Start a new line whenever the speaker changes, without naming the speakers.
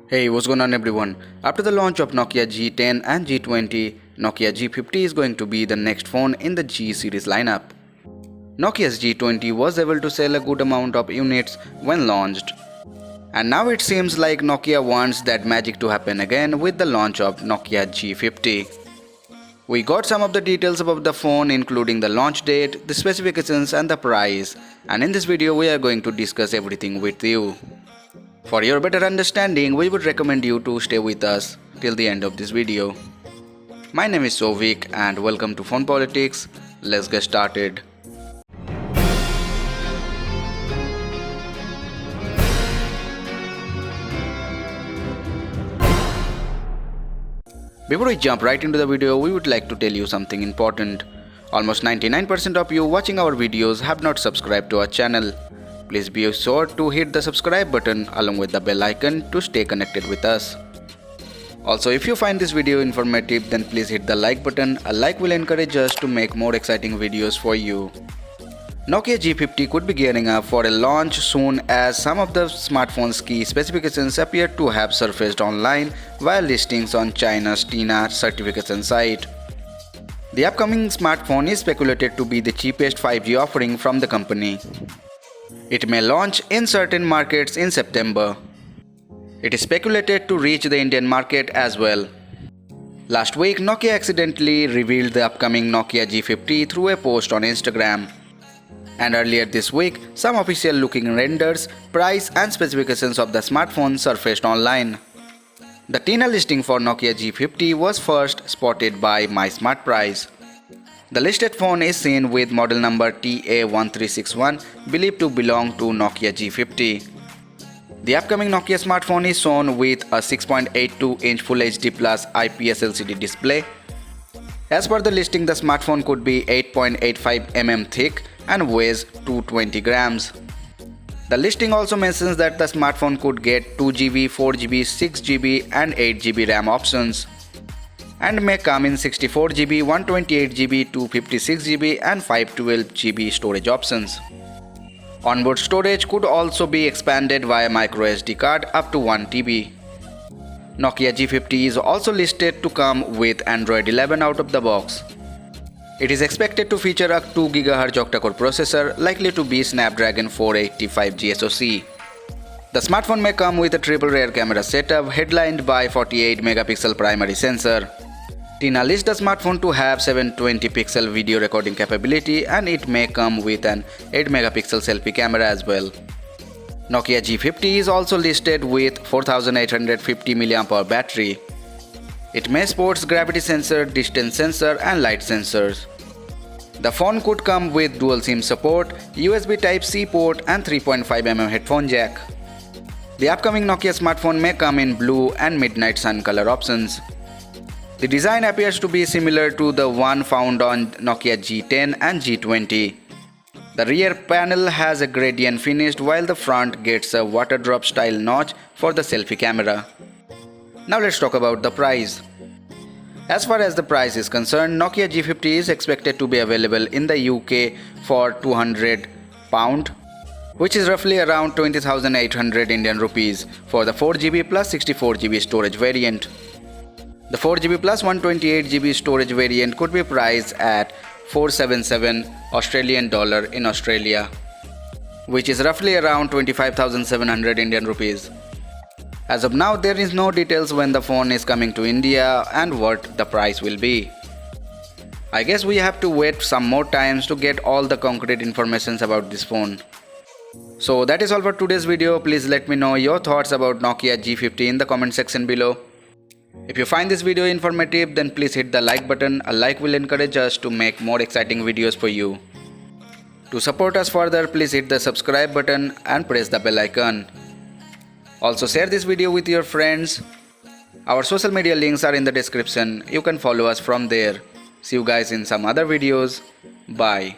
Hey, what's going on everyone? After the launch of Nokia G10 and G20, Nokia G50 is going to be the next phone in the G series lineup. Nokia's G20 was able to sell a good amount of units when launched. And now it seems like Nokia wants that magic to happen again with the launch of Nokia G50. We got some of the details about the phone including the launch date, the specifications and the price. And in this video we are going to discuss everything with you. For your better understanding, we would recommend you to stay with us till the end of this video. My name is Souvik and welcome to Phone Politics. Let's get started. Before we jump right into the video, we would like to tell you something important. Almost 99% of you watching our videos have not subscribed to our channel. Please be sure to hit the subscribe button along with the bell icon to stay connected with us. Also, if you find this video informative, then please hit the like button. A like will encourage us to make more exciting videos for you. Nokia G50 could be gearing up for a launch soon as some of the smartphone's key specifications appear to have surfaced online via listings on China's TINA certification site. The upcoming smartphone is speculated to be the cheapest 5G offering from the company. It may launch in certain markets in September. It is speculated to reach the Indian market as well. Last week, Nokia accidentally revealed the upcoming Nokia G50 through a post on Instagram. And earlier this week, some official looking renders, price and specifications of the smartphone surfaced online. The TINA listing for Nokia G50 was first spotted by MySmartPrice. The listed phone is seen with model number TA1361, believed to belong to Nokia G50. The upcoming Nokia smartphone is shown with a 6.82-inch Full HD Plus IPS LCD display. As per the listing, the smartphone could be 8.85 mm thick and weighs 220 grams. The listing also mentions that the smartphone could get 2GB, 4GB, 6GB and 8GB RAM options, and may come in 64GB, 128GB, 256GB and 512GB storage options. Onboard storage could also be expanded via microSD card up to 1TB. Nokia G50 is also listed to come with Android 11 out of the box. It is expected to feature a 2 GHz octa-core processor likely to be Snapdragon 485G SoC. The smartphone may come with a triple rear camera setup headlined by 48 megapixel primary sensor. TINA lists the smartphone to have 720 pixel video recording capability and it may come with an 8 megapixel selfie camera as well. Nokia G50 is also listed with 4850 mAh battery. It may sports gravity sensor, distance sensor and light sensors. The phone could come with dual SIM support, USB Type-C port and 3.5mm headphone jack. The upcoming Nokia smartphone may come in blue and midnight sun color options. The design appears to be similar to the one found on Nokia G10 and G20. The rear panel has a gradient finish while the front gets a water drop style notch for the selfie camera. Now let's talk about the price. As far as the price is concerned, Nokia G50 is expected to be available in the UK for £200, which is roughly around 20,800 Indian rupees for the 4GB plus 64GB storage variant. The 4GB plus 128GB storage variant could be priced at 477 Australian dollar in Australia, which is roughly around 25,700 Indian rupees. As of now, there is no details when the phone is coming to India and what the price will be. I guess we have to wait some more times to get all the concrete information about this phone. So that is all for today's video. Please let me know your thoughts about Nokia G50 in the comment section below. If you find this video informative, then please hit the like button. A like will encourage us to make more exciting videos for you. To support us further, please hit the subscribe button and press the bell icon. Also share this video with your friends. Our social media links are in the description. You can follow us from there. See you guys in some other videos. Bye.